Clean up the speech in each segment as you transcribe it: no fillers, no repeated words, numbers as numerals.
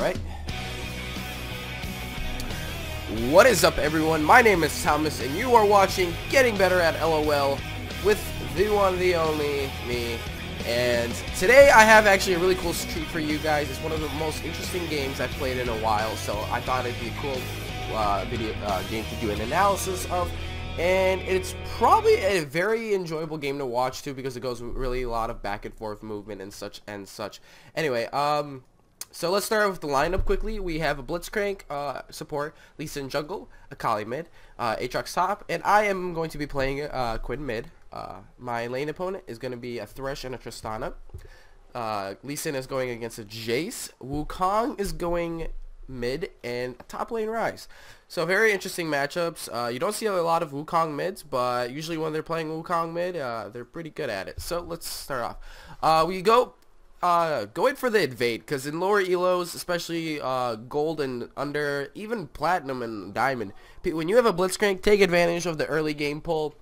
Alright. What is up, everyone? My name is Thomas, and you are watching Getting Better at LOL with the one, the only, me. And today I have actually a really cool treat for you guys. It's one of the most interesting games I've played in a while, so I thought it'd be a cool game to do an analysis of. And it's probably a very enjoyable game to watch too, because it goes really a lot of back and forth movement and such. Anyway, so let's start with the lineup quickly. We have a Blitzcrank support, Lee Sin jungle, Akali mid, Aatrox top, and I am going to be playing Quinn mid. My lane opponent is going to be a Thresh and a Tristana. Lee Sin is going against a Jace. Wukong is going mid, and top lane Ryze. So very interesting matchups. You don't see a lot of Wukong mids, but usually when they're playing Wukong mid, they're pretty good at it. So let's start off. We go in for the invade, because in lower elos, especially gold and under, even platinum and diamond, when you have a Blitzcrank, take advantage of the early game pull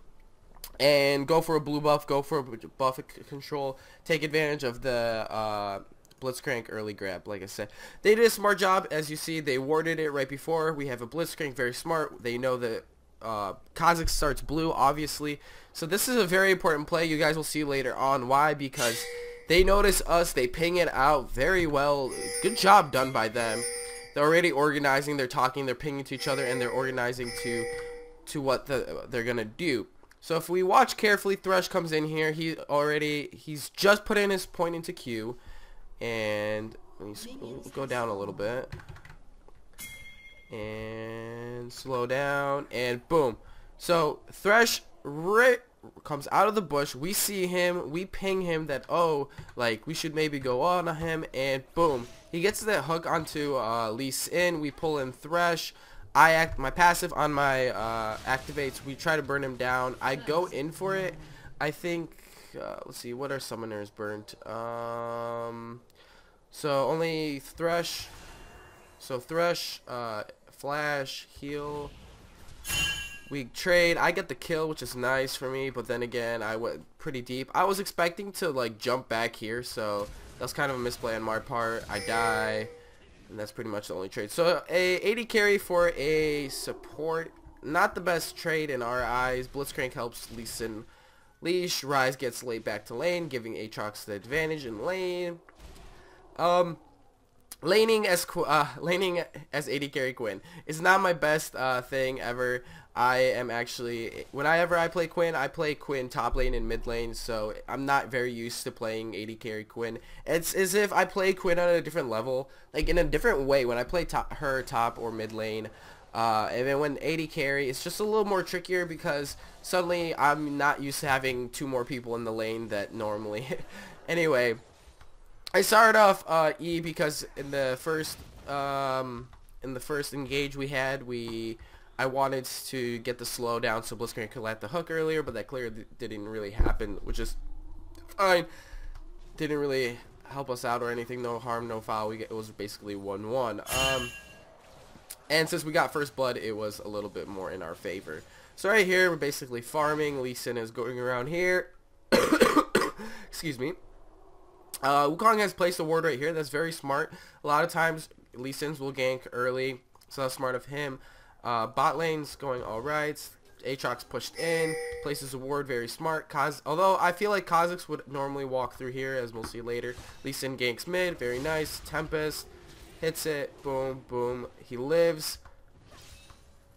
and go for a blue buff, go for a buff control, take advantage of the Blitzcrank early grab. Like I said, they did a smart job. As you see, they warded it right before. We have a Blitzcrank, very smart. They know that Kha'Zix starts blue, obviously, so this is a very important play. You guys will see later on why, because they notice us, they ping it out very well. Good job done by them. They're already organizing, they're talking, they're pinging to each other, and they're organizing to what they're gonna do. So if we watch carefully, Thresh comes in here. He's just put in his point into Q. And let me go down a little bit. And slow down. And boom. So Thresh comes out of the bush. We see him. We ping him that, oh, like, we should maybe go on him. And boom. He gets that hook onto Lee Sin. We pull in Thresh. My passive on my activates. We try to burn him down. I go in for it. I think, let's see, what are summoners burnt? So only Thresh. So Thresh, Flash, heal. We trade. I get the kill, which is nice for me, but then again, I went pretty deep. I was expecting to like jump back here, so that's kind of a misplay on my part. I die. And that's pretty much the only trade. So a AD carry for a support, not the best trade in our eyes. Blitzcrank helps Lee Sin leash. Ryze gets laid back to lane, giving Aatrox the advantage in lane. Laning as AD carry Quinn is not my best thing ever. I am actually, whenever I play Quinn top lane and mid lane, so I'm not very used to playing AD carry Quinn. It's as if I play Quinn on a different level, like in a different way when I play her top or mid lane. And then when AD carry, it's just a little more trickier, because suddenly I'm not used to having two more people in the lane that normally. Anyway, I started off E because in the first engage we had, I wanted to get the slow down so Blitzcrank could let the hook earlier, but that clearly didn't really happen, which is fine. Didn't really help us out or anything. No harm, no foul. It was basically 1-1. And since we got first blood, it was a little bit more in our favor. So right here, we're basically farming. Lee Sin is going around here. Excuse me. Wukong has placed a ward right here. That's very smart. A lot of times, Lee Sin's will gank early, so that's smart of him. Bot lane's going alright. Aatrox pushed in, places a ward, very smart. Although I feel like Kha'Zix would normally walk through here, as we'll see later. Lee Sin ganks mid, very nice. Tempest hits it, boom, boom. He lives.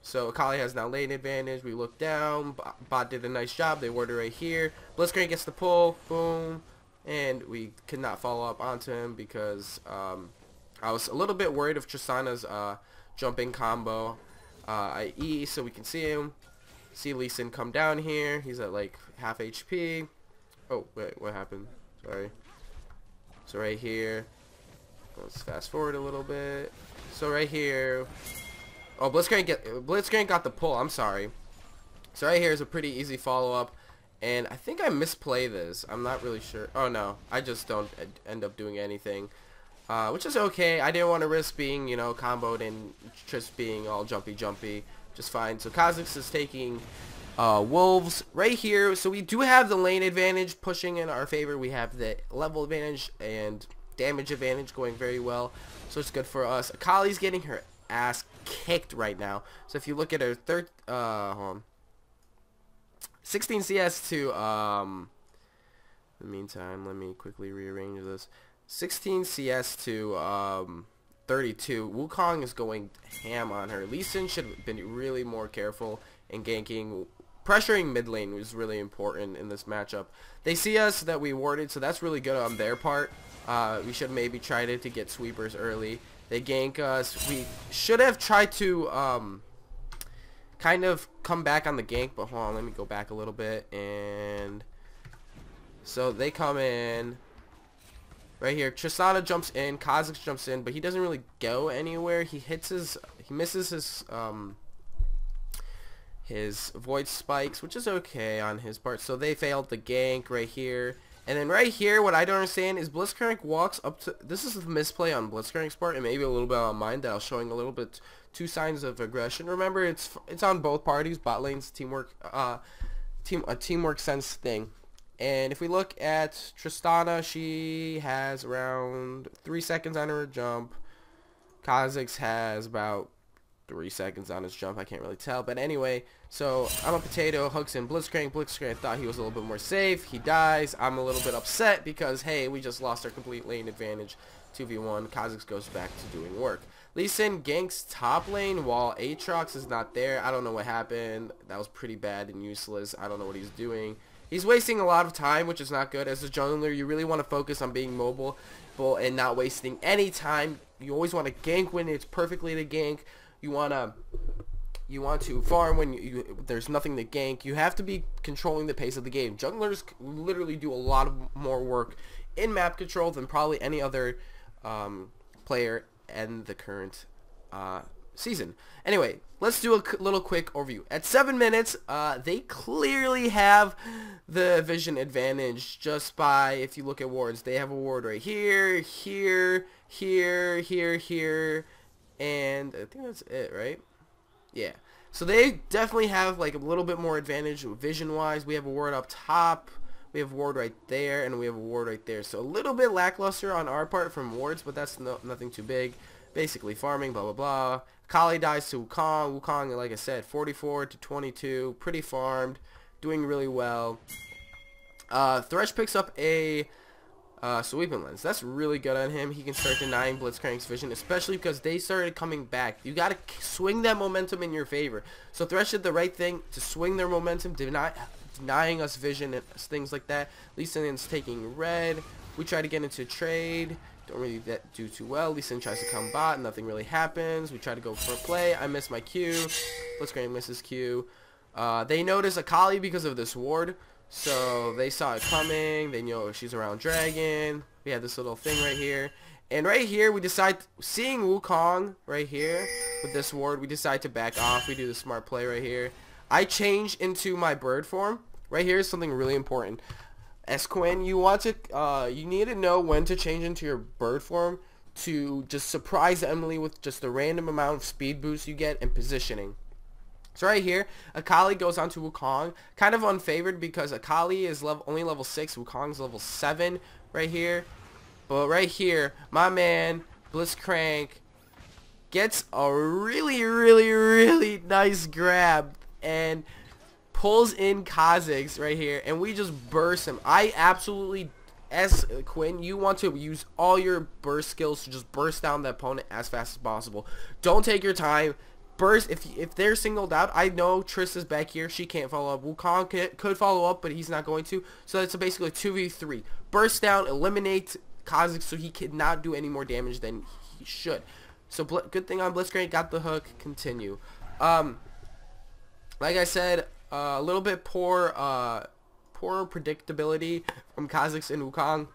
So Akali has now lane advantage. We look down. Bot did a nice job. They warded right here. Blitzcrank gets the pull, boom. And we could not follow up onto him because I was a little bit worried of Tristana's jumping combo. I E so we can see him. See Lee Sin come down here. He's at like half HP. Oh, wait, what happened? Sorry. So right here, let's fast forward a little bit. So right here, oh, Blitzcrank got the pull. I'm sorry. So right here is a pretty easy follow-up. And I think I misplay this. I'm not really sure. Oh, no. I just don't end up doing anything. Which is okay. I didn't want to risk being, you know, comboed and just being all jumpy. Just fine. So Kha'Zix is taking Wolves right here. So we do have the lane advantage pushing in our favor. We have the level advantage. And damage advantage going very well, so it's good for us. Akali's getting her ass kicked right now. So if you look at her hold on. 16 CS to in the meantime, let me quickly rearrange this. 16 CS to 32. Wukong is going ham on her. Lee Sin should have been really more careful in ganking. Pressuring mid lane was really important in this matchup. They see us that we warded, so that's really good on their part. We should maybe try to get sweepers early. They gank us. We should have tried to kind of come back on the gank, but hold on, let me go back a little bit. And so they come in right here. Tristana jumps in, Kha'Zix jumps in, but he doesn't really go anywhere. He misses his void spikes, which is okay on his part. So they failed the gank right here. And then right here, what I don't understand is Blitzcrank walks up to... This is a misplay on Blitzcrank's part, and maybe a little bit on mine, that I was showing a little bit two signs of aggression. Remember, it's on both parties. Bot lane's teamwork, a teamwork sense thing. And if we look at Tristana, she has around 3 seconds on her jump. Kha'Zix has about 3 seconds on his jump. I can't really tell, but anyway, so I'm a potato, hooks in Blitzcrank. Blitzcrank thought he was a little bit more safe. He dies. I'm a little bit upset because, hey, we just lost our complete lane advantage. 2v1. Kha'Zix goes back to doing work. Lee Sin ganks top lane while Aatrox is not there. I don't know what happened. That was pretty bad and useless. I don't know what he's doing. He's wasting a lot of time, which is not good. As a jungler, you really want to focus on being mobile and not wasting any time. You always want to gank when it's perfectly to gank. You want to farm when there's nothing to gank. You have to be controlling the pace of the game. Junglers literally do a lot of more work in map control than probably any other player in the current season. Anyway, let's do a little quick overview. At 7 minutes, they clearly have the vision advantage just by, if you look at wards, they have a ward right here, here, here, here, here, and I think that's it, right? Yeah. So they definitely have like a little bit more advantage vision-wise. We have a ward up top, we have a ward right there, and we have a ward right there. So a little bit lackluster on our part from wards, but that's nothing too big. Basically farming, blah, blah, blah. Kali dies to Wukong. Wukong, like I said, 44 to 22. Pretty farmed. Doing really well. Thresh picks up a sweeping lens. That's really good on him. He can start denying Blitzcrank's vision, especially because they started coming back. You got to swing that momentum in your favor. So Thresh did the right thing to swing their momentum, denying us vision and things like that. Lee Sin's taking red. We try to get into trade. Don't really do too well. Lee Sin tries to come bot. Nothing really happens. We try to go for a play. I miss my Q. Blitzcrank misses Q. They notice Akali because of this ward. So they saw it coming. They know she's around Dragon. We have this little thing right here. And right here, we decide, seeing Wukong right here with this ward, we decide to back off. We do the smart play right here. I change into my bird form. Right here is something really important. As Quinn, you need to know when to change into your bird form to just surprise Emily with just the random amount of speed boost you get and positioning. So right here, Akali goes on to Wukong. Kind of unfavored because Akali is only level 6, Wukong's level 7 right here. But right here, my man, Blitzcrank, gets a really, really, really nice grab and pulls in Kha'Zix right here, and we just burst him. I absolutely, as Quinn, you want to use all your burst skills to just burst down the opponent as fast as possible. Don't take your time. Burst. If they're singled out, I know Triss is back here. She can't follow up. Wukong could follow up, but he's not going to. So it's basically a 2v3. Burst down, eliminate Kha'Zix so he cannot do any more damage than he should. So good thing on Blitzcrank, got the hook. Continue. Like I said, a little bit poor predictability from Kha'Zix and Wukong.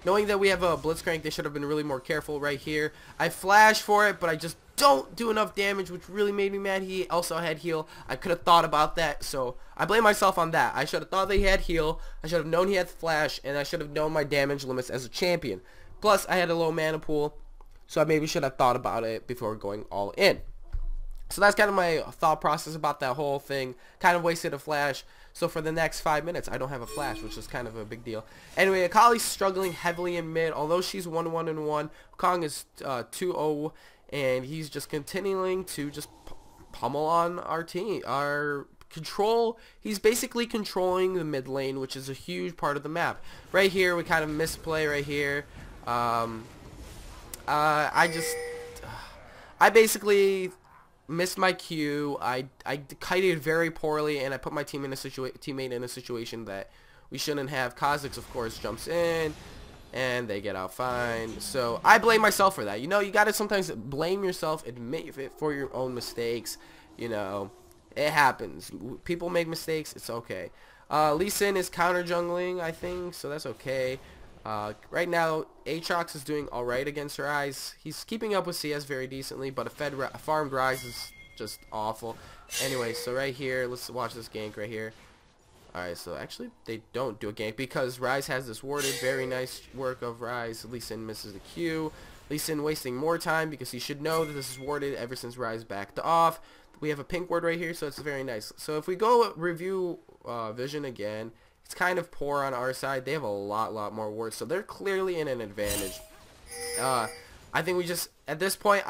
Knowing that we have a Blitzcrank, they should have been really more careful right here. I flash for it, but I just don't do enough damage, which really made me mad. He also had heal. I could have thought about that, so I blame myself on that. I should have thought that he had heal. I should have known he had flash, and I should have known my damage limits as a champion. Plus, I had a low mana pool, so I maybe should have thought about it before going all in. So that's kind of my thought process about that whole thing. Kind of wasted a flash. So for the next 5 minutes, I don't have a flash, which is kind of a big deal. Anyway, Akali's struggling heavily in mid. Although she's 1-1-1, Kong is 2-0, and he's just continuing to just pummel on our team. Our control, he's basically controlling the mid lane, which is a huge part of the map. Right here, we kind of misplay right here. I basically missed my cue. I kited very poorly, and I put my teammate in a situation that we shouldn't have. Kha'Zix, of course, jumps in, and they get out fine. So I blame myself for that. You know, you gotta sometimes blame yourself, admit it for your own mistakes. You know, it happens. People make mistakes. It's okay. Lee Sin is counter jungling, I think, so that's okay. Right now, Aatrox is doing alright against Ryze. He's keeping up with CS very decently, but a farmed Ryze is just awful. Anyway, so right here, let's watch this gank right here. Alright, so actually, they don't do a gank because Ryze has this warded. Very nice work of Ryze. Lee Sin misses the Q. Lee Sin wasting more time because he should know that this is warded ever since Ryze backed off. We have a pink ward right here, so it's very nice. So if we go review Vision again, it's kind of poor on our side. They have a lot more wards, so they're clearly in an advantage. I think we just, at this point,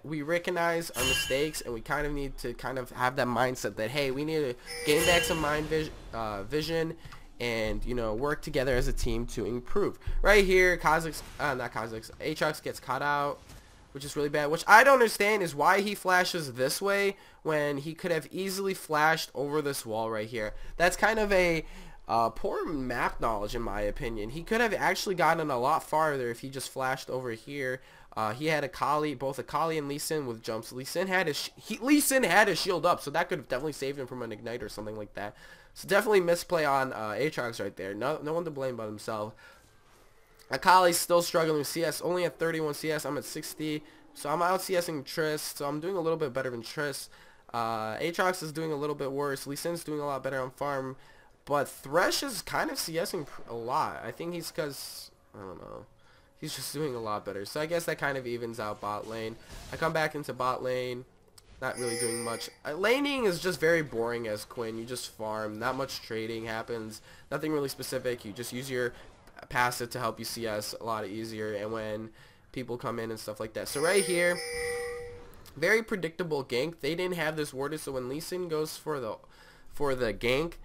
we recognize our mistakes, and we kind of need to have that mindset that, hey, we need to gain back some vision and, you know, work together as a team to improve. Right here, Aatrox gets caught out, which is really bad. Which I don't understand is why he flashes this way when he could have easily flashed over this wall right here. That's kind of a poor map knowledge, in my opinion. He could have actually gotten a lot farther if he just flashed over here. He had both Akali and Lee Sin with jumps. Lee Sin had his shield up, so that could have definitely saved him from an ignite or something like that. So definitely misplay on Aatrox right there. No one to blame but himself. Akali's still struggling with CS, only at 31 CS. I'm at 60, so I'm out CSing Triss, so I'm doing a little bit better than Triss. Aatrox is doing a little bit worse. Lee Sin's doing a lot better on farm. But Thresh is kind of CSing a lot. I think he's because, I don't know, he's just doing a lot better. So I guess that kind of evens out bot lane. I come back into bot lane, not really doing much. Laning is just very boring as Quinn. You just farm. Not much trading happens. Nothing really specific. You just use your passive to help you CS a lot easier. And when people come in and stuff like that. So right here, very predictable gank. They didn't have this warded, so when Lee Sin goes for the gank,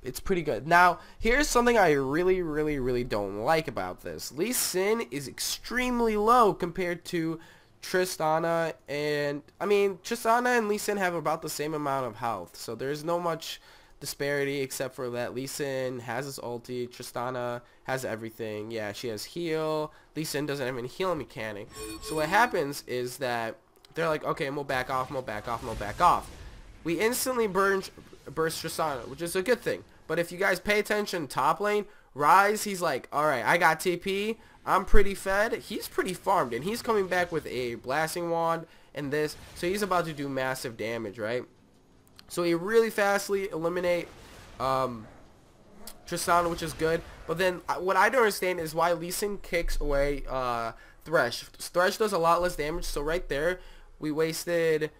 it's pretty good. Now, here's something I really don't like about this. Lee Sin is extremely low compared to Tristana, and I mean, Tristana and Lee Sin have about the same amount of health, so there's no much disparity except for that Lee Sin has his ulti, Tristana has everything. Yeah, she has heal. Lee Sin doesn't have any heal mechanic. So what happens is that they're like, okay, I'm gonna back off, I'm gonna back off, I'm gonna back off. We instantly burst Tristana, which is a good thing. But if you guys pay attention, top lane, Ryze, he's like, alright, I got TP, I'm pretty fed, he's pretty farmed, and he's coming back with a blasting wand and this, so he's about to do massive damage, right? So he really fastly eliminate Tristana, which is good. But then what I don't understand is why Lee Sin kicks away Thresh. Thresh does a lot less damage, so right there, we wasted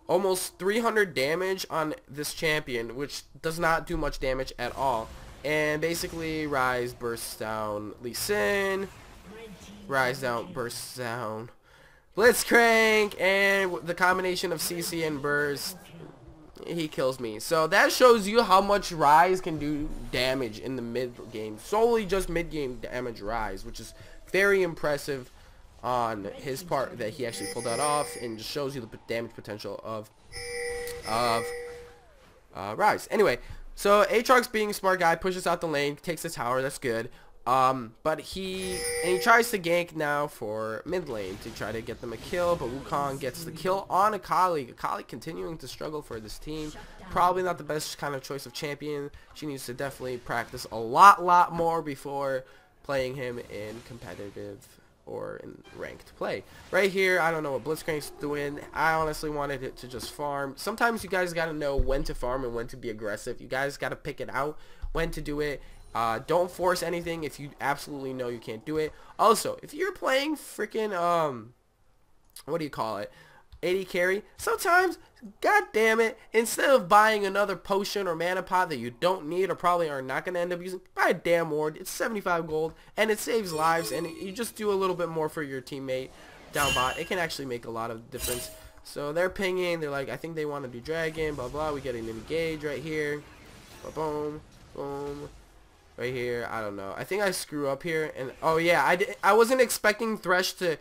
almost 300 damage on this champion, which does not do much damage at all. And basically, Ryze bursts down Lee Sin. Ryze down, bursts down Blitzcrank, and the combination of CC and burst, he kills me. So that shows you how much Ryze can do damage in the mid game. Solely just mid game damage Ryze, which is very impressive on his part that he actually pulled that off, and just shows you the damage potential of Ryze. Anyway, so Aatrox, being a smart guy, pushes out the lane, takes the tower. That's good. But he tries to gank now for mid lane to try to get them a kill, but Wukong gets the kill on Akali. Akali continuing to struggle for this team. Probably not the best kind of choice of champion. She needs to definitely practice a lot more before playing him in competitive or in ranked play. Right here, I don't know what Blitzcrank's doing. I honestly wanted it to just farm. Sometimes you guys gotta know when to farm and when to be aggressive. You guys gotta pick it out when to do it. Don't force anything if you absolutely know you can't do it. Also, if you're playing freaking what do you call it? AD carry. Sometimes, god damn it, instead of buying another potion or mana pot that you don't need or probably are not going to end up using, buy a damn ward. It's 75 gold and it saves lives, and you just do a little bit more for your teammate down bot. It can actually make a lot of difference. So they're pinging. They're like, I think they want to do dragon, blah, blah. We get an engage right here. Boom, boom. Right here. I don't know. I think I screw up here. And oh, yeah, I wasn't expecting Thresh to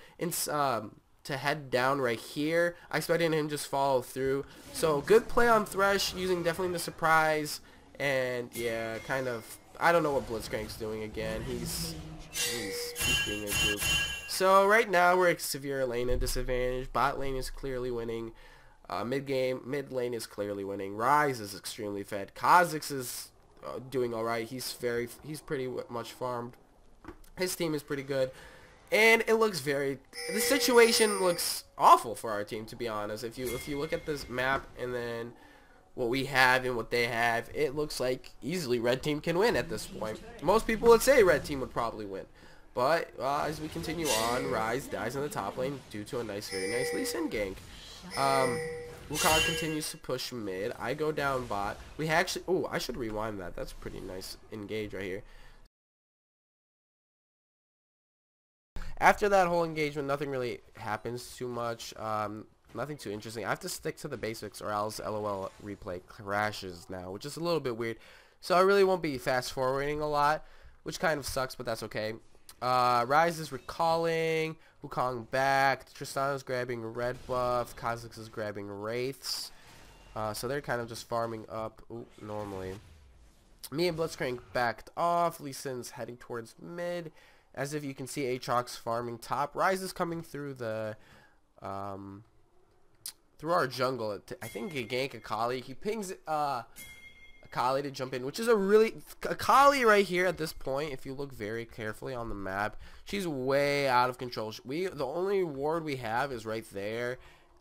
head down right here. I expected him just follow through. So good play on Thresh, using definitely the surprise. And yeah, kind of, I don't know what Blitzcrank's doing again. He's being a goof. So right now we're at severe lane disadvantage. Bot lane is clearly winning. Mid lane is clearly winning. Rise is extremely fed. Kha'Zix is doing all right. He's pretty much farmed. His team is pretty good. And it looks the situation looks awful for our team, to be honest. If you look at this map and then what we have and what they have, it looks like easily red team can win at this point. Most people would say red team would probably win. But as we continue on, Rise dies in the top lane due to a very nice Lee Sin gank. Wukong continues to push mid. I go down bot. We actually, oh, I should rewind that. That's a pretty nice engage right here. After that whole engagement, nothing really happens too much. Nothing too interesting. I have to stick to the basics or else LOL replay crashes now, which is a little bit weird. So I really won't be fast forwarding a lot, which kind of sucks, but that's okay. Rise is recalling. Wukong back. Tristana's grabbing red buff. Kha'Zix is grabbing wraiths. So they're kind of just farming up. Ooh, normally. Me and Blitzcrank backed off. Lee Sin's heading towards mid. As if you can see Aatrox farming top. Rise is coming through the through our jungle. I think he gank Akali. He pings Akali to jump in, which is Akali right here at this point. If you look very carefully on the map, she's way out of control. The only ward we have is right there.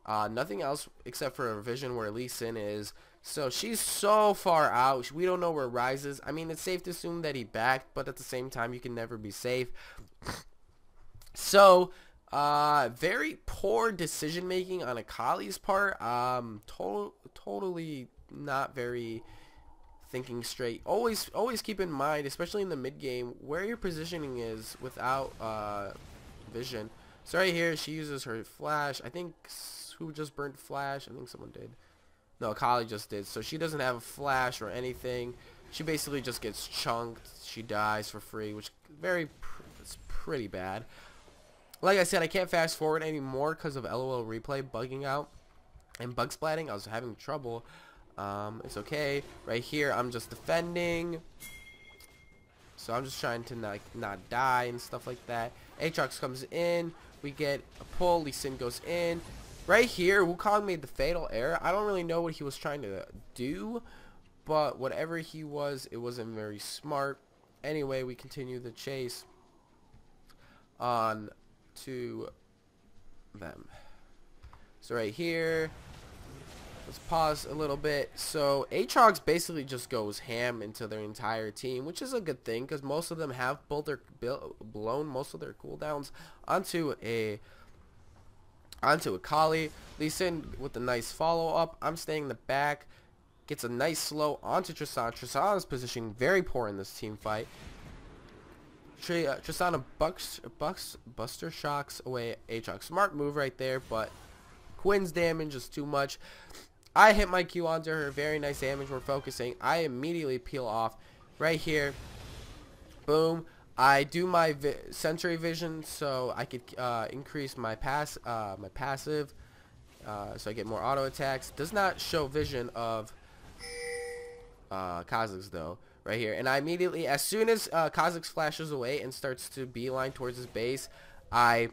Nothing else except for a vision where Lee Sin is. So she's so far out. We don't know where Rise is. I mean, it's safe to assume that he backed, but at the same time, you can never be safe. So, very poor decision making on Akali's part. Totally not very thinking straight. Always keep in mind, especially in the mid game, where your positioning is without vision. So right here, she uses her flash. I think who just burnt flash? I think someone did. No, Akali just did. So she doesn't have a flash or anything. She basically just gets chunked. She dies for free, which it's pretty bad. Like I said, I can't fast forward anymore because of LOL replay bugging out and bug splatting. I was having trouble. It's okay. Right here, I'm just defending. So I'm just trying to not die and stuff like that. Aatrox comes in. We get a pull. Lee Sin goes in. Right here, Wukong made the fatal error. I don't really know what he was trying to do, but whatever he was, it wasn't very smart. Anyway, we continue the chase on to them. So right here, let's pause a little bit. So Aatrox basically just goes ham into their entire team, which is a good thing because most of them have blown most of their cooldowns onto Akali. Lee Sin with a nice follow-up. I'm staying in the back. Gets a nice slow onto Tristana. Tristana's positioning very poor in this team fight. Tristana Buster Shocks away Aatrox. Smart move right there, but Quinn's damage is too much. I hit my Q onto her. Very nice damage. We're focusing. I immediately peel off. Right here. Boom. I do my sensory vision so I could increase my passive, so I get more auto attacks. Does not show vision of Kha'Zix though, right here. And I immediately, as soon as Kha'Zix flashes away and starts to beeline towards his base, I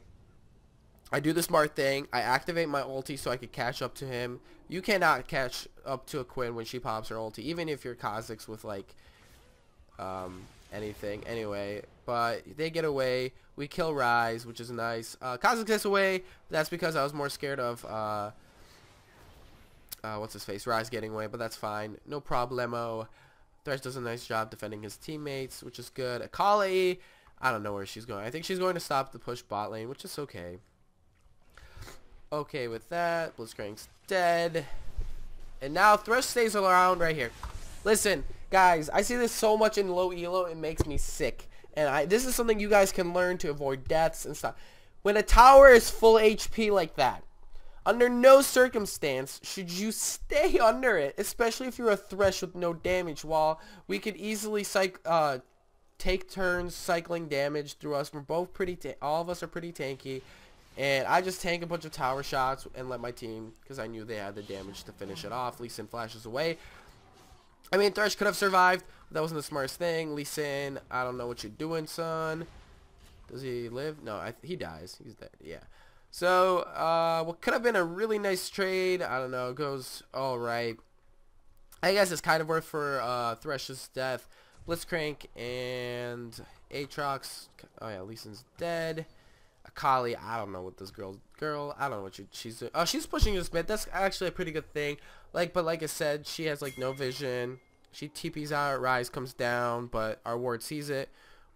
do the smart thing. I activate my ulti so I could catch up to him. You cannot catch up to a Quinn when she pops her ulti, even if you're Kha'Zix with like anything. Anyway, but they get away. We kill Rise, which is nice. Kha'Zix gets away. That's because I was more scared of what's his face, Rise getting away, but that's fine. No problemo. Thresh does a nice job defending his teammates, which is good. Akali, I don't know where she's going. I think she's going to stop the push bot lane, which is okay. Okay with that. Blitzcrank's dead. And now Thresh stays around right here. Listen, guys, I see this so much in low elo, it makes me sick. And this is something you guys can learn to avoid deaths and stuff. When a tower is full HP like that, under no circumstance should you stay under it, especially if you're a Thresh with no damage. While we could easily take turns cycling damage through us. We're both all of us are pretty tanky. And I just tank a bunch of tower shots and let my team, because I knew they had the damage to finish it off. Lee Sin flashes away. I mean, Thresh could have survived, but that wasn't the smartest thing. Lee Sin, I don't know what you're doing, son. Does he live? No, he dies. He's dead. Yeah. So, what could have been a really nice trade, I don't know, goes all right. I guess it's kind of worth for Thresh's death. Blitzcrank and Aatrox. Oh yeah, Lee Sin's dead. Akali, I don't know what this girl, I don't know what she's doing. Oh, she's pushing this mid. That's actually a pretty good thing. But like I said, she has like no vision. She TPs out, Rise comes down, but our ward sees it.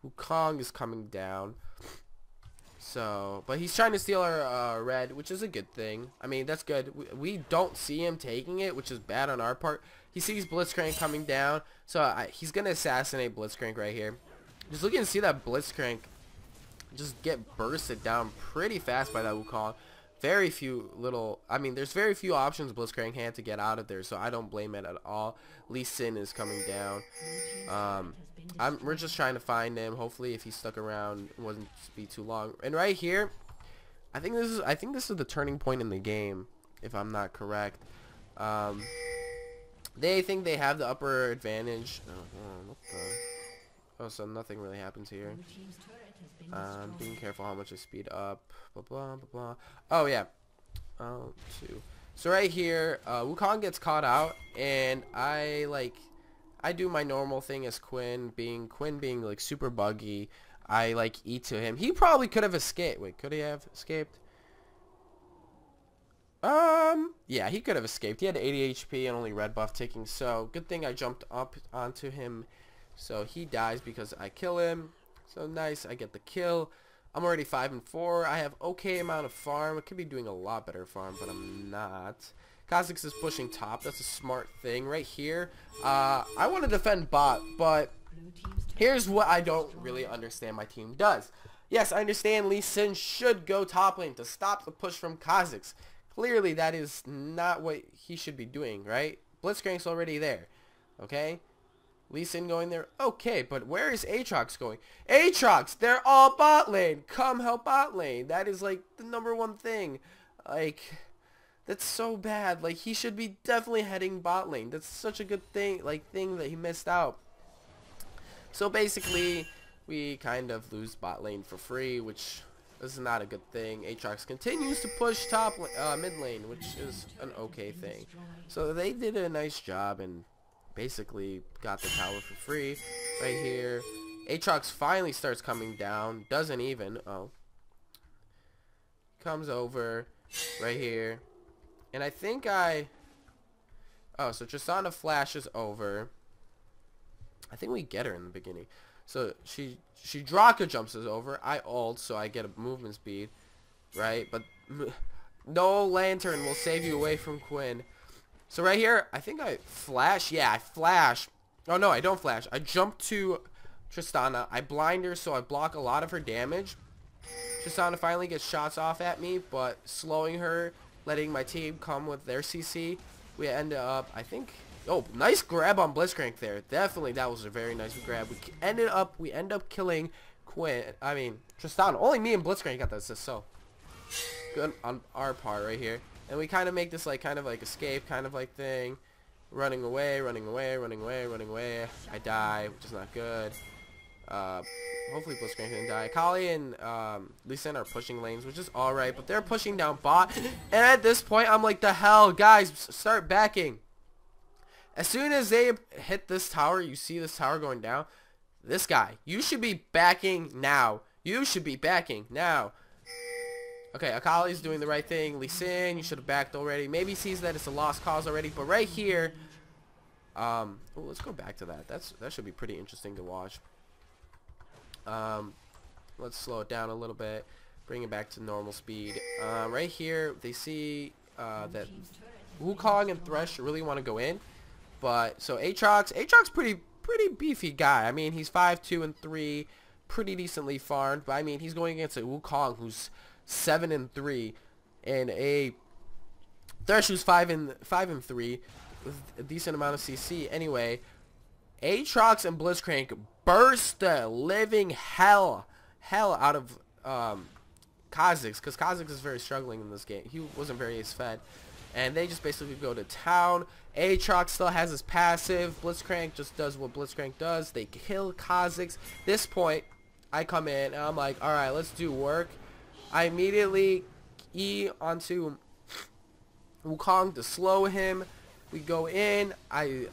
Wukong is coming down. So, but he's trying to steal our red, which is a good thing. I mean, that's good. We don't see him taking it, which is bad on our part. He sees Blitzcrank coming down, so he's going to assassinate Blitzcrank right here. Just looking to see that Blitzcrank just get bursted down pretty fast by that Wukong. There's very few options Blitzcrank had to get out of there, so I don't blame it at all. Lee Sin is coming down. We're just trying to find him. Hopefully, if he stuck around, it wouldn't be too long. And right here, I think this is the turning point in the game, if I'm not correct. They think they have the upper advantage. Oh, so nothing really happens here. Being careful how much I speed up. Blah blah blah blah. Oh yeah. Oh, 2. So right here, Wukong gets caught out, and I do my normal thing as Quinn being like super buggy. I like E to him. He probably could have escaped. Wait, could he have escaped? Yeah, he could have escaped. He had 80 HP and only red buff ticking. So good thing I jumped up onto him. So he dies because I kill him. So nice, I get the kill. I'm already 5 and 4. I have okay amount of farm. I could be doing a lot better farm, but I'm not. Kha'Zix is pushing top. That's a smart thing right here. I want to defend bot, but here's what I don't really understand my team does. Yes, I understand Lee Sin should go top lane to stop the push from Kha'Zix. Clearly, that is not what he should be doing, right? Blitzcrank's already there, okay? Lee Sin going there, okay, but where is Aatrox going? Aatrox, they're all bot lane. Come help bot lane. That is like the #1 thing. Like, that's so bad. Like, he should be definitely heading bot lane. That's such a good thing, thing that he missed out. So basically, we kind of lose bot lane for free, which is not a good thing. Aatrox continues to push mid lane, which is an okay thing. So they did a nice job and basically got the tower for free right here. Aatrox finally starts coming down. Doesn't even. Oh. Comes over right here. And I think oh, so Tristana flashes over. I think we get her in the beginning. So she Draka jumps us over. I ult, so I get a movement speed. Right? But no lantern will save you away from Quinn. So right here, I think I flash. Yeah, I flash. Oh, no, I don't flash. I jump to Tristana. I blind her, so I block a lot of her damage. Tristana finally gets shots off at me, but slowing her, letting my team come with their CC. We end up, I think... Oh, nice grab on Blitzcrank there. Definitely, that was a very nice grab. We end up killing Tristana. Only me and Blitzcrank got the assist, so good on our part right here. And we kind of make this kind of escape kind of thing. Running away. I die, which is not good. Hopefully Blitzcrank didn't die. Akali and Lee Sin are pushing lanes, which is alright, but they're pushing down bot. And at this point, I'm like, the hell, guys, start backing. As soon as they hit this tower, you see this tower going down. This guy, you should be backing now. Okay, Akali's doing the right thing. Lee Sin, you should have backed already. Maybe sees that it's a lost cause already, but right here, let's go back to that. That should be pretty interesting to watch. Let's slow it down a little bit. Bring it back to normal speed. Right here, they see that Wukong and Thresh really want to go in. But, so Aatrox pretty beefy guy. I mean, he's 5'2" and 3, pretty decently farmed. But, I mean, he's going against a Wukong who's 7 and 3. And a Thresh who's 5 and 3 with a decent amount of CC. Anyway, Aatrox and Blitzcrank burst the living hell out of Kha'Zix, because Kha'Zix is very struggling in this game. He wasn't very ace fed, and they just basically go to town. Aatrox still has his passive. Blitzcrank just does what Blitzcrank does. They kill Kha'Zix. This point, I come in and I'm like, all right, let's do work. I immediately E onto Wukong to slow him. We go in. I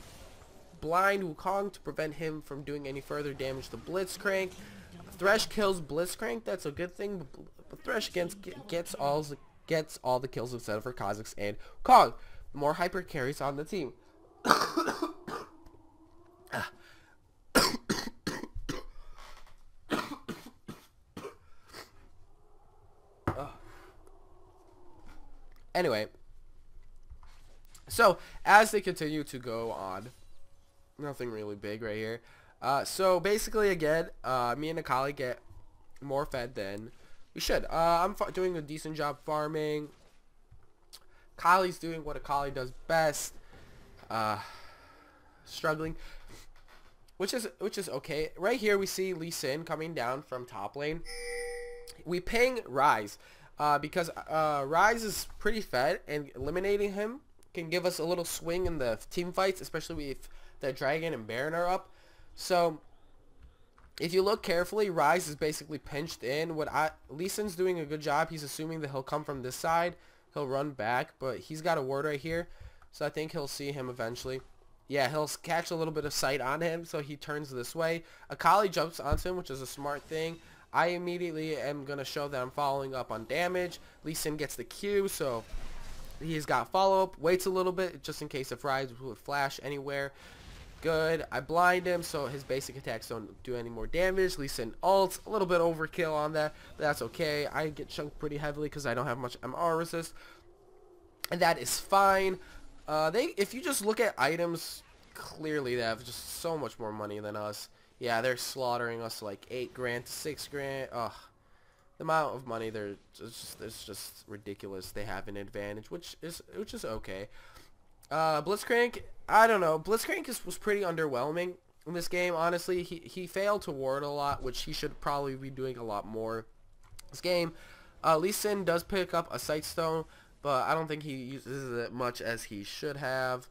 blind Wukong to prevent him from doing any further damage to Blitzcrank. Thresh kills Blitzcrank. That's a good thing. But Thresh gets all the kills instead of for Kha'Zix and Wukong. More hyper carries on the team. Anyway, so as they continue to go on, nothing really big right here. So basically, again, me and Akali get more fed than we should. I'm doing a decent job farming. Kali's doing what Akali does best, struggling, which is okay. Right here we see Lee Sin coming down from top lane. We ping Ryze because Ryze is pretty fed, and eliminating him can give us a little swing in the team fights, especially if the Dragon and Baron are up. So if you look carefully, Ryze is basically pinched in. Lee Sin's doing a good job. He's assuming that he'll come from this side. He'll run back, but he's got a ward right here, so I think he'll see him eventually. Yeah, he'll catch a little bit of sight on him, so he turns this way. Akali jumps onto him, which is a smart thing. I immediately am going to show that I'm following up on damage. Lee Sin gets the Q, so he's got follow-up. Waits a little bit, just in case if Ryze would flash anywhere. Good. I blind him, so his basic attacks don't do any more damage. Lee Sin ults. A little bit overkill on that, but that's okay. I get chunked pretty heavily because I don't have much MR resist, and that is fine. If you just look at items, clearly they have just so much more money than us. Yeah, they're slaughtering us like 8 grand to 6 grand. Ugh. The amount of money it's just ridiculous. They have an advantage, which is okay. Blitzcrank, I don't know. Blitzcrank was pretty underwhelming in this game, honestly. He failed to ward a lot, which he should probably be doing a lot more this game. Lee Sin does pick up a Sightstone, but I don't think he uses it much as he should have.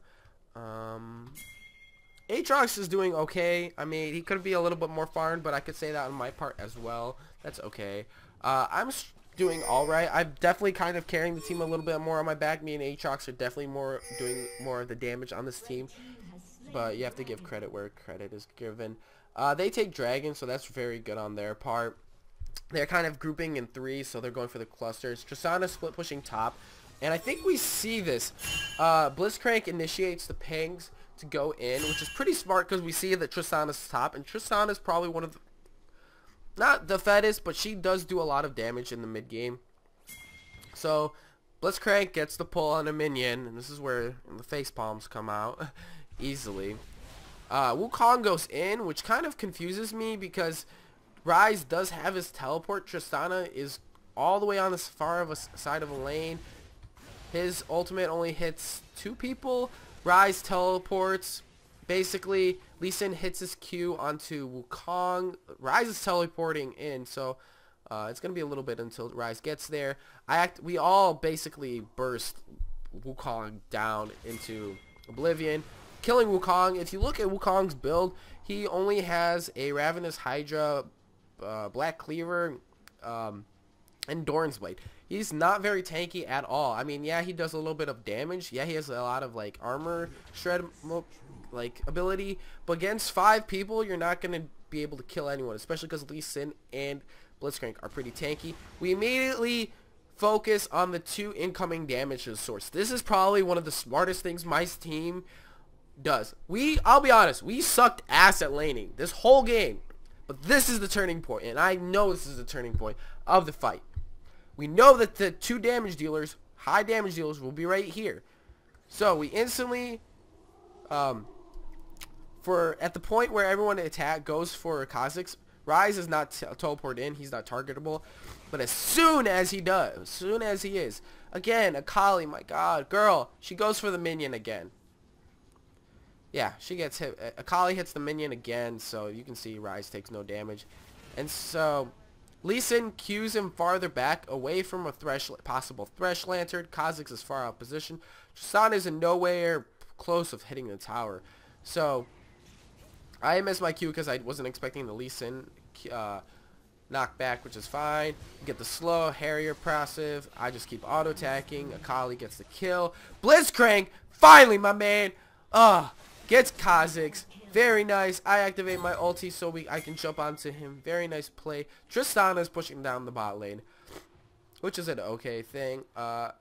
Aatrox is doing okay. I mean, he could be a little bit more farmed, but I could say that on my part as well. That's okay. I'm doing alright. I'm definitely kind of carrying the team a little bit more on my back. Me and Aatrox are definitely doing more of the damage on this team. But you have to give credit where credit is given. They take Dragon, so that's very good on their part. They're kind of grouping in 3, so they're going for the clusters. Tristana split pushing top. And I think we see this. Blitzcrank initiates the pings to go in, which is pretty smart because we see that Tristana's top. And Tristana's probably one of the... not the fattest, but she does do a lot of damage in the mid game. So Blitzcrank gets the pull on a minion, and this is where the face palms come out easily. Wukong goes in, which kind of confuses me because Ryze does have his teleport. Tristana is all the way on this far of a side of a lane. His ultimate only hits 2 people. Ryze teleports. Basically, Lee Sin hits his Q onto Wukong. Ryze is teleporting in, so it's going to be a little bit until Ryze gets there. We all basically burst Wukong down into oblivion, killing Wukong. If you look at Wukong's build, he only has a Ravenous Hydra, Black Cleaver, and Doran's Blade. He's not very tanky at all. I mean, yeah, he does a little bit of damage. Yeah, he has a lot of like armor shred like ability, but against 5 people, you're not gonna be able to kill anyone, especially because Lee Sin and Blitzcrank are pretty tanky. We immediately focus on the 2 incoming damage source. This is probably one of the smartest things my team does. I'll be honest, we sucked ass at laning this whole game, but this is the turning point, and I know this is the turning point of the fight. We know that the 2 damage dealers, high damage dealers, will be right here. So we instantly, at the point where everyone goes for Kha'Zix, Ryze is not teleported in. He's not targetable. But as soon as he does, as soon as he is, again, Akali, my God, girl, she goes for the minion again. Yeah, she gets hit. Akali hits the minion again, so you can see Ryze takes no damage. And so Lee Sin cues him farther back away from a possible Thresh Lantern. Kha'Zix is far out of position. Tristana is in nowhere close of hitting the tower. So I missed my cue because I wasn't expecting the Lee Sin knockback, which is fine. You get the slow Harrier passive. I just keep auto attacking. Akali gets the kill. Blitzcrank, finally, my man, gets Kha'Zix. Very nice. I activate my ulti so I can jump onto him. Very nice play. Tristana is pushing down the bot lane, which is an okay thing. I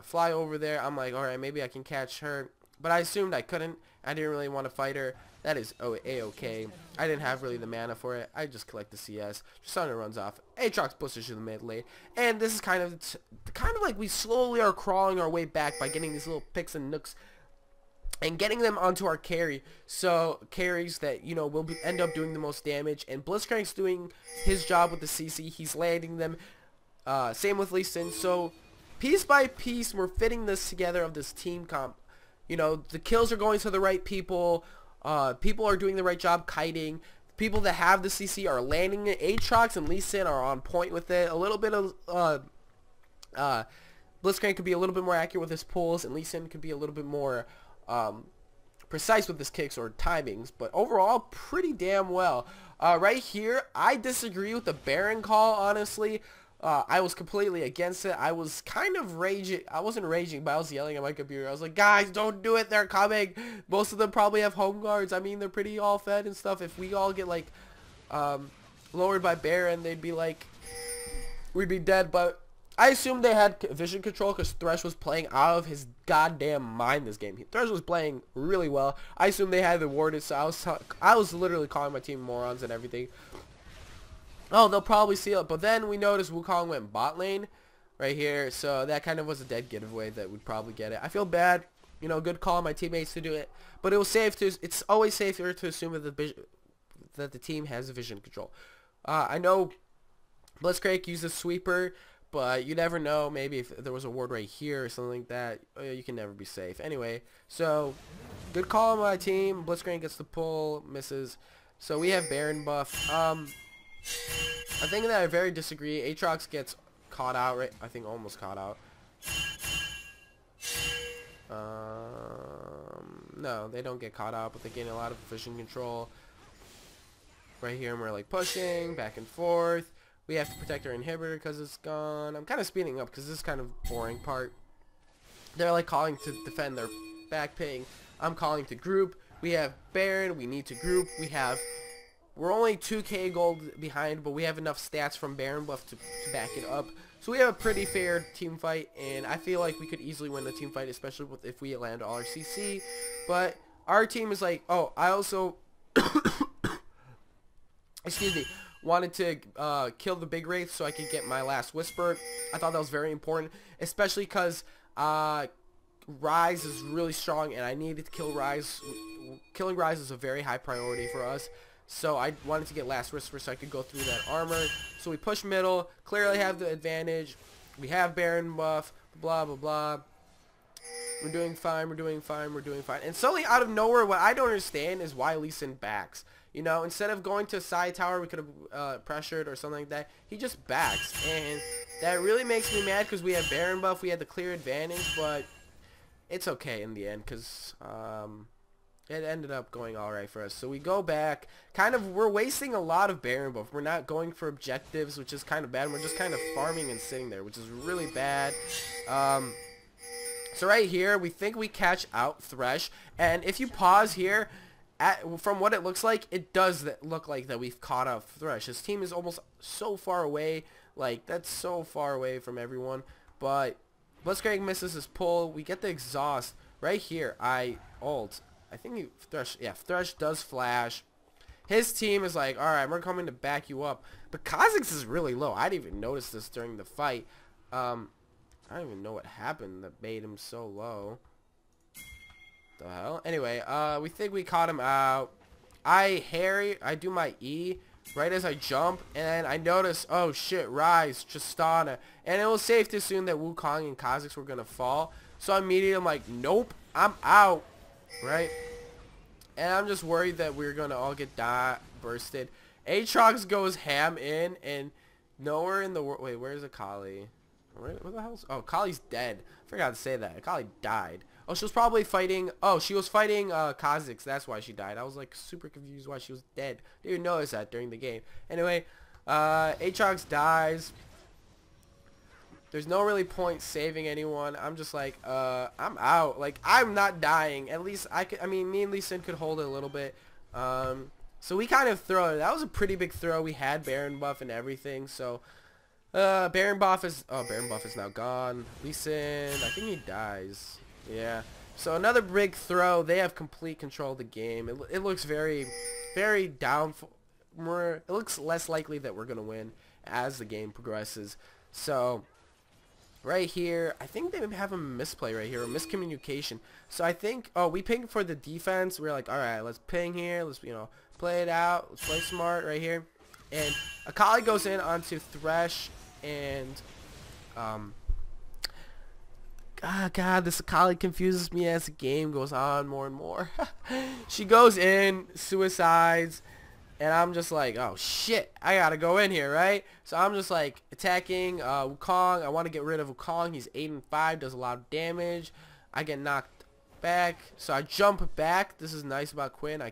fly over there. I'm like, alright, maybe I can catch her. But I assumed I couldn't. I didn't really want to fight her. That is A-okay. I didn't have really the mana for it. I just collect the CS. Tristana runs off. Aatrox pushes to the mid lane. And this is kind of like we slowly are crawling our way back by getting these little picks and nooks and getting them onto our carry. So carries that, you know, will end up doing the most damage. And Blitzcrank's doing his job with the CC. He's landing them. Same with Lee Sin. So piece by piece, we're fitting this together of this team comp. You know, the kills are going to the right people. People are doing the right job kiting. People that have the CC are landing it. Aatrox and Lee Sin are on point with it. A little bit of Blitzcrank could be a little bit more accurate with his pulls, and Lee Sin could be a little bit more precise with his kicks or timings. But overall, pretty damn well. Right here, I disagree with the Baron call, honestly. I was completely against it. I was kind of raging. I wasn't raging, but I was yelling at my computer. I was like, guys, don't do it. They're coming. Most of them probably have home guards. I mean, they're pretty all fed and stuff. If we all get, like, lowered by Baron, they'd be like, we'd be dead. But I assumed they had vision control because Thresh was playing out of his goddamn mind this game. Thresh was playing really well. I assumed they had the warded, so I was literally calling my team morons and everything. Oh, they'll probably seal it. But then we noticed Wukong went bot lane right here. So that kind of was a dead giveaway that would probably get it. I feel bad. You know, good call on my teammates to do it. But it was safe to. It's always safer to assume that the team has vision control. I know Blitzcrank uses sweeper, but you never know. Maybe if there was a ward right here or something like that, you can never be safe. Anyway, so good call on my team. Blitzcrank gets the pull, misses. So we have Baron buff. I think that I very disagree. Aatrox gets caught out, right? I think almost caught out. No, they don't get caught out, but they gain a lot of vision control. Right here, and we're like pushing back and forth. We have to protect our inhibitor because it's gone. I'm kind of speeding up because this is kind of boring part. They're like calling to defend their back ping. I'm calling to group. We have Baron. We need to group. We're only 2k gold behind, but we have enough stats from Baron buff to back it up. So we have a pretty fair team fight, and I feel like we could easily win the team fight, especially if we land all our CC. But our team is like, oh, I also, excuse me, wanted to kill the big wraith so I could get my last whisper. I thought that was very important, especially because Ryze is really strong, and I needed to kill Ryze. Killing Ryze is a very high priority for us. So I wanted to get last whisper so I could go through that armor. So we push middle, clearly have the advantage. We have Baron buff, blah, blah, blah. We're doing fine, we're doing fine, we're doing fine. And suddenly out of nowhere, what I don't understand is why Lee Sin backs. You know, instead of going to a side tower, we could have pressured or something like that. He just backs. And that really makes me mad because we have Baron buff. We had the clear advantage, but it's okay in the end because it ended up going alright for us. So we go back. We're wasting a lot of Baron buff. We're not going for objectives, which is kind of bad. We're just kind of farming and sitting there, which is really bad. So right here, we think we catch out Thresh. And if you pause here, from what it looks like, it does look like that we've caught up Thresh. His team is almost so far away. Like, that's so far away from everyone. But Blitzcrank misses his pull. We get the exhaust. Right here, I ult. I think Thresh does flash. His team is like, alright, we're coming to back you up. But Kha'Zix is really low. I didn't even notice this during the fight. I don't even know what happened that made him so low. The hell? Anyway, we think we caught him out. I do my E right as I jump, and I notice, oh shit, Rise, Tristana. And it was safe to assume that Wukong and Kha'Zix were gonna fall. So immediately I'm like, nope, I'm out. Right? And I'm just worried that we're gonna all get bursted. Aatrox goes ham in, and nowhere in the world. Wait, where's Akali? Where the hell's? Oh, Akali's dead. I forgot to say that. Akali died. Oh, she was probably fighting. Oh, she was fighting Kha'Zix. That's why she died. I was like super confused why she was dead. Didn't notice that during the game. Anyway, Aatrox dies. There's no really point saving anyone. I'm just like, I'm out. Like, I'm not dying. At least I mean, me and Lee Sin could hold it a little bit. So we kind of throw it. That was a pretty big throw. We had Baron buff and everything. So, Baron buff is now gone. Lee Sin, I think he dies. Yeah. So another big throw. They have complete control of the game. It looks very, very down. It looks less likely that we're gonna win as the game progresses. So right here, I think they have a misplay right here, a miscommunication. So I think, oh, we pinged for the defense. We're like, all right, let's ping here. Let's, you know, play it out. Let's play smart right here. And Akali goes in onto Thresh, and God, this Akali confuses me as the game goes on more and more. She goes in, suicides, and I'm just like, oh shit, I gotta go in here, right? So I'm just like attacking Wukong. I want to get rid of Wukong. He's 8 and 5, does a lot of damage. I get knocked back, so I jump back. This is nice about Quinn.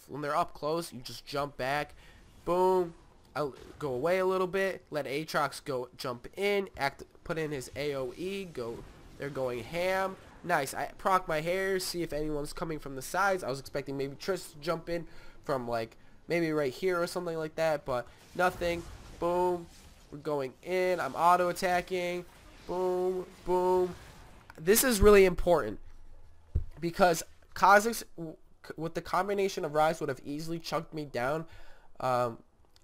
When they're up close, you just jump back. Boom. I'll go away a little bit. Let Aatrox go jump in. Put in his AOE. They're going ham. Nice. I proc my hair. See if anyone's coming from the sides. I was expecting maybe Triss to jump in from like maybe right here or something like that, but nothing. Boom. We're going in. I'm auto attacking. Boom. Boom. This is really important because Kha'Zix with the combination of Rise would have easily chunked me down.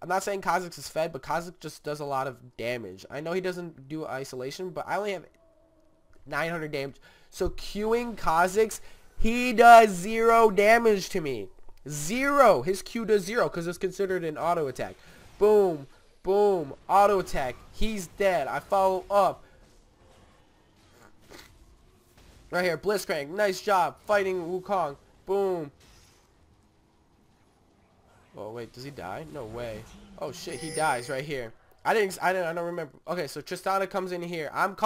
I'm not saying Kha'Zix is fed, but Kha'Zix just does a lot of damage. I know he doesn't do isolation, but I only have 900 damage. So queuing Kha'Zix, he does 0 damage to me. 0. His Q does 0 because it's considered an auto attack. Boom. Boom. Auto attack. He's dead. I follow up. Right here. Blitzcrank. Nice job fighting Wukong. Boom. Oh wait, does he die? No way. Oh shit, he dies right here. I don't remember. Okay, so Tristana comes in here. I'm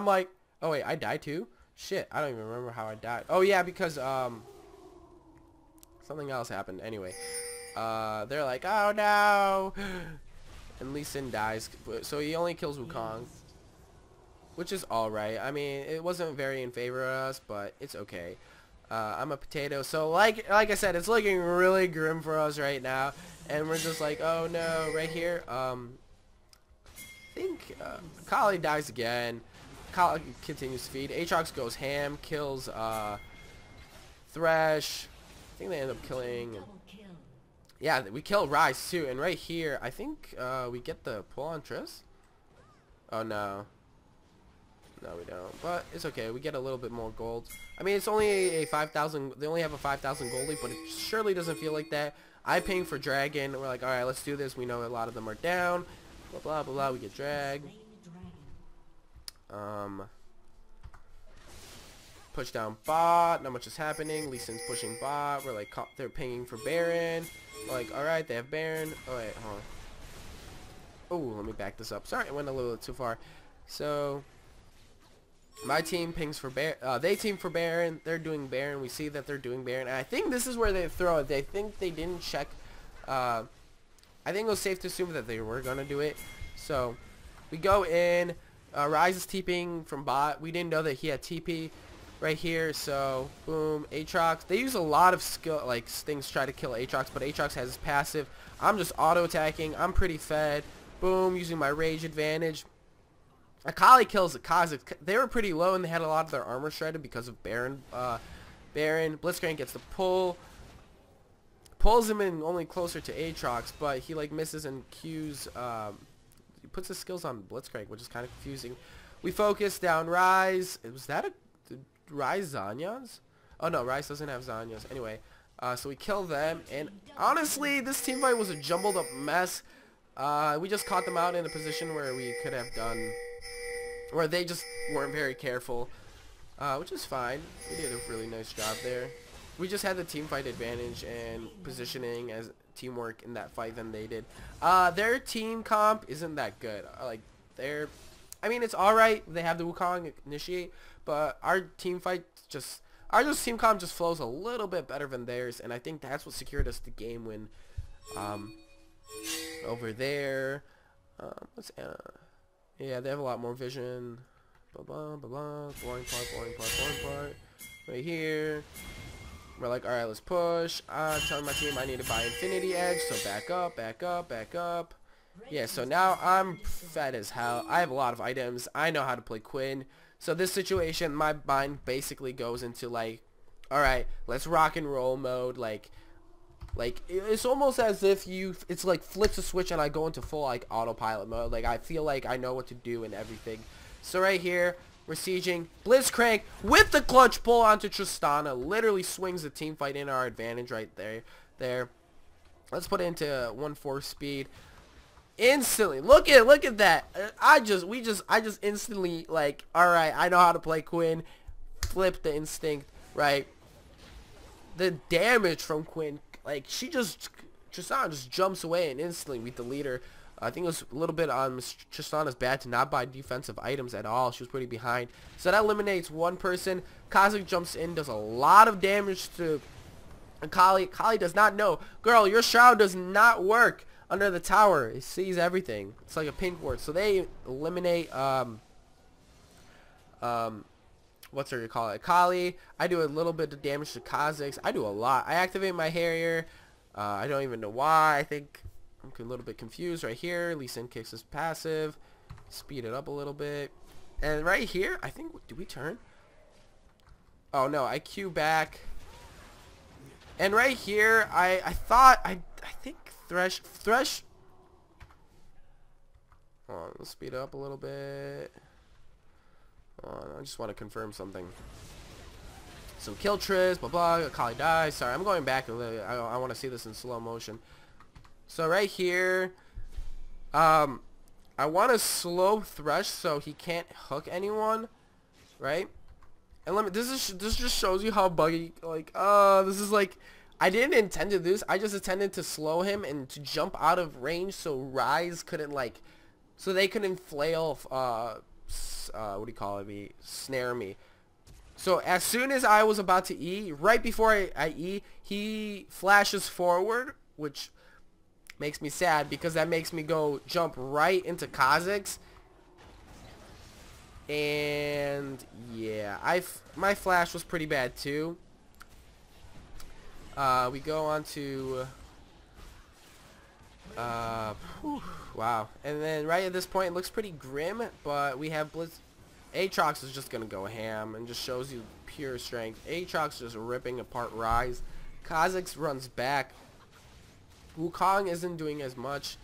like, oh wait, I died too? Shit, I don't even remember how I died. Oh yeah, because something else happened. Anyway, they're like, oh no, and Lee Sin dies. So he only kills Wukong, which is all right. I mean, it wasn't very in favor of us, but it's okay. I'm a potato, so like I said, it's looking really grim for us right now, and we're just like, oh no, right here. I think Akali dies again. Akali continues to feed. Aatrox goes ham, kills Thresh. I think they end up killing. Yeah, we kill Rise too, and right here, I think we get the pull on Triss. Oh no. No, we don't. But it's okay. We get a little bit more gold. I mean, it's only a 5,000. They only have a 5,000 goldie, but it surely doesn't feel like that. I ping for Dragon. We're like, all right, let's do this. We know a lot of them are down. Blah, blah, blah, blah. We get Drag. Push down bot. Not much is happening. Lee Sin's pushing bot. We're like, they're pinging for Baron. We're like, all right, they have Baron. Oh, wait, hold on. Oh, let me back this up. Sorry, I went a little too far. So my team pings for Baron. They team for Baron. They're doing Baron. We see that they're doing Baron. And I think this is where they throw it. They think they didn't check. I think it was safe to assume that they were going to do it. So we go in. Rise is TPing from bot. We didn't know that he had TP right here. So boom. Aatrox. They use a lot of skill, like things to try to kill Aatrox. But Aatrox has his passive. I'm just auto attacking. I'm pretty fed. Boom. Using my rage advantage. Akali kills Kha'Zix. They were pretty low and they had a lot of their armor shredded because of Baron. Blitzcrank gets the pull pulls him in only closer to Aatrox, but he like misses and Q's. He puts his skills on Blitzcrank, which is kind of confusing. We focus down Ryze. Was that a Ryze Zanyas? Oh no, Ryze doesn't have Zanyas. Anyway, so we kill them, and honestly, this team fight was a jumbled up mess. We just caught them out in a position where we could have done, where they just weren't very careful, which is fine. We did a really nice job there. We just had the team fight advantage and positioning as teamwork in that fight than they did. Their team comp isn't that good. Like I mean, it's all right. They have the Wukong initiate, but our team fight our team comp just flows a little bit better than theirs, and I think that's what secured us the game win. Over there, yeah, they have a lot more vision. Blah blah blah blah. Boring part. Right here. We're like, alright, let's push. Telling my team I need to buy Infinity Edge, so back up. Yeah, so now I'm fed as hell. I have a lot of items. I know how to play Quinn. So this situation, my mind basically goes into like, alright, let's rock and roll mode. Like it's almost as if it's like flips a switch and I go into full like autopilot mode. Like I feel like I know what to do and everything. So right here, we're sieging. Blitzcrank with the clutch pull onto Tristana. Literally swings the team fight in our advantage right there. Let's put it into 1/4 speed. Instantly. Look at that. I just instantly like, alright, I know how to play Quinn. Flip the instinct, right? The damage from Quinn, like Tristana just jumps away and instantly we delete her. I think it was a little bit on Tristana's bad to not buy defensive items at all. She was pretty behind. So that eliminates one person. Kha'Zix jumps in, does a lot of damage to Kali. Kali does not know. Girl, your shroud does not work under the tower. It sees everything. It's like a pink ward. So they eliminate, what's her you call it? Kali. I do a little bit of damage to Kha'Zix. I do a lot. I activate my Harrier. I don't even know why. I think I'm a little bit confused right here. Lee Sin kicks his passive. Speed it up a little bit. And right here, I think, do we turn? Oh no, I Q back. And right here, I think Thresh. Hold on, let's speed it up a little bit. Hold on, I just want to confirm something. So kill Triss, blah blah, Kali dies. Sorry, I'm going back a little. I want to see this in slow motion. So right here, I want to slow Thresh so he can't hook anyone, right? And this just shows you how buggy. Like, this is like, I didn't intend to do this. I just intended to slow him and to jump out of range so Ryze couldn't like, so they couldn't flail. What do you call it? Snare me. So as soon as I was about to E, right before I E, he flashes forward, which makes me sad because that makes me go jump right into Kha'Zix. And yeah, my flash was pretty bad too. We go on to wow, and then right at this point it looks pretty grim, but we have Blitz. Aatrox is just gonna go ham and just shows you pure strength. Aatrox just ripping apart Ryze. Kha'Zix runs back. Wukong isn't doing as much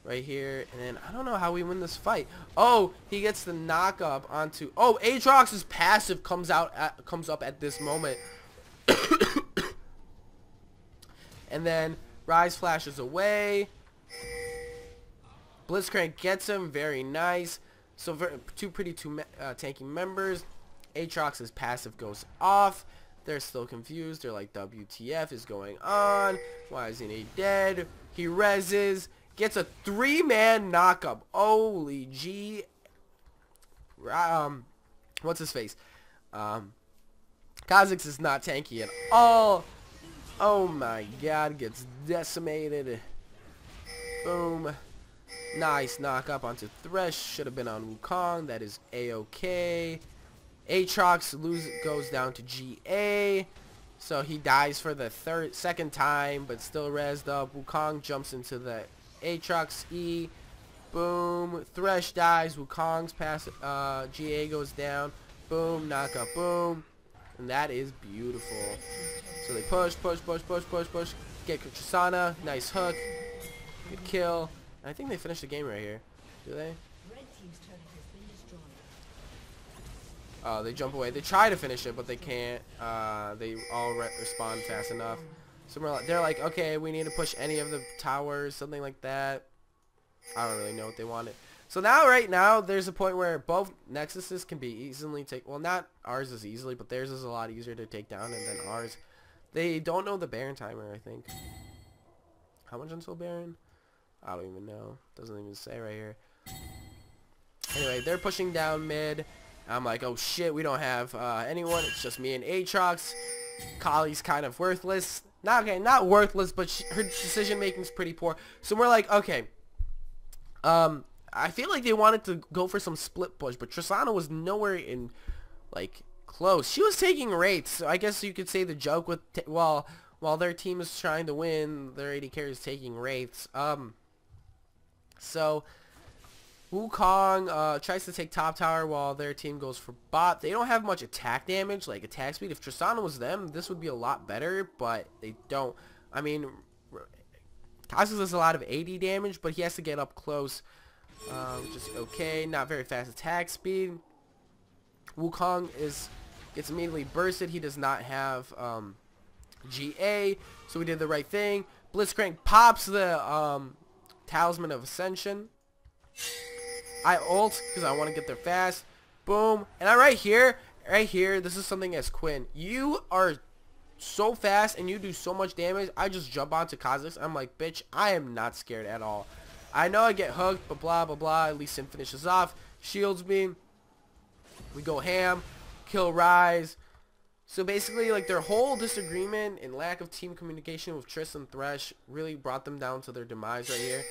right here, and then I don't know how we win this fight. Oh, he gets the knock up onto. Oh, Aatrox's passive comes up at this moment, and then Ryze flashes away. Blitzcrank gets him, very nice. So two tanky members. Aatrox's passive goes off. They're still confused. They're like, WTF is going on? Why isn't he dead? He reses. Gets a 3-man knockup. Holy G. What's his face? Kha'Zix is not tanky at all. Oh my god. Gets decimated. Boom. Nice knock up onto Thresh. Should have been on Wukong. That is A-okay. Aatrox goes down to GA. So he dies for the second time, but still rezzed up. Wukong jumps into the Aatrox E. Boom. Thresh dies. Wukong's GA goes down. Boom. Knock up. Boom. And that is beautiful. So they push. Get Tristana. Nice hook. Good kill. And I think they finished the game right here. Do they? Oh, they jump away. They try to finish it, but they can't. They all respond fast enough. So they're like, okay, we need to push any of the towers, something like that. I don't really know what they wanted. So now, right now, there's a point where both Nexuses can be easily well, not ours is easily, but theirs is a lot easier to take down, and then ours. They don't know the Baron timer, I think. How much until Baron? I don't even know. Doesn't even say right here. Anyway, they're pushing down mid. I'm like, oh shit, we don't have anyone. It's just me and Aatrox. Kali's kind of worthless. Not worthless, but her decision making is pretty poor. So we're like, okay. I feel like they wanted to go for some split push, but Tristana was nowhere in, like, close. She was taking wraiths, so I guess you could say the joke with while their team is trying to win, their AD carry is taking wraiths. So Wukong tries to take top tower while their team goes for bot. They don't have much attack damage, like attack speed. If Tristana was them, this would be a lot better, but they don't. I mean, Cassius does a lot of AD damage, but he has to get up close. Just okay. Not very fast attack speed. Wukong gets immediately bursted. He does not have GA, so we did the right thing. Blitzcrank pops the Talisman of Ascension. I ult because I want to get there fast. Boom. And right here, this is something as Quinn. You are so fast and you do so much damage. I just jump onto Kha'Zix. I'm like, bitch, I am not scared at all. I know I get hooked, but blah, blah, blah. At least Sin finishes off. Shields me. We go ham. Kill Rise. So basically, like, their whole disagreement and lack of team communication with Triss and Thresh really brought them down to their demise right here.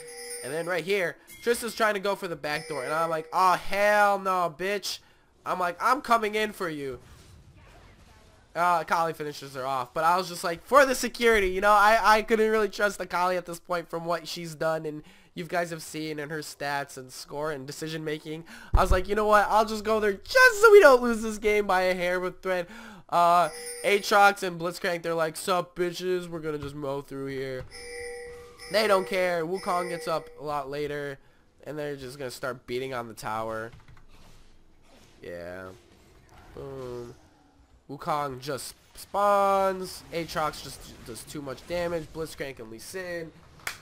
And then right here, Triss is trying to go for the back door. And I'm like, oh, hell no, bitch. I'm like, I'm coming in for you. Kali finishes her off. But I was just like, for the security, you know, I couldn't really trust the Kali at this point from what she's done and you guys have seen in her stats and score and decision making. I was like, you know what, I'll just go there just so we don't lose this game by a hair with thread. Aatrox and Blitzcrank, they're like, sup bitches, we're gonna just mow through here. They don't care. Wukong gets up a lot later and they're just gonna start beating on the tower. Yeah. Boom. Wukong just spawns. Aatrox just does too much damage. Blitzcrank and Lee Sin.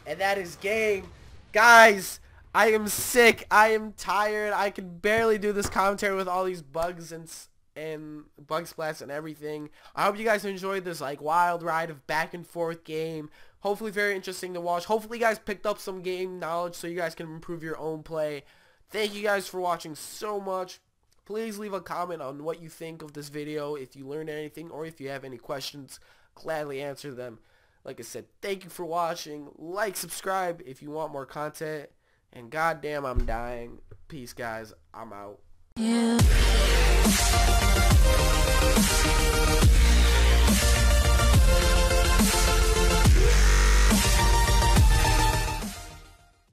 And that is game. Guys, I am sick. I am tired. I can barely do this commentary with all these bugs and bug splats and everything. I hope you guys enjoyed this like wild ride of back and forth game. Hopefully very interesting to watch. Hopefully you guys picked up some game knowledge so you guys can improve your own play. Thank you guys for watching so much. Please leave a comment on what you think of this video, if you learned anything, or if you have any questions. Gladly answer them. Like I said, thank you for watching. Like, subscribe if you want more content. And goddamn, I'm dying. Peace, guys. I'm out. Yeah.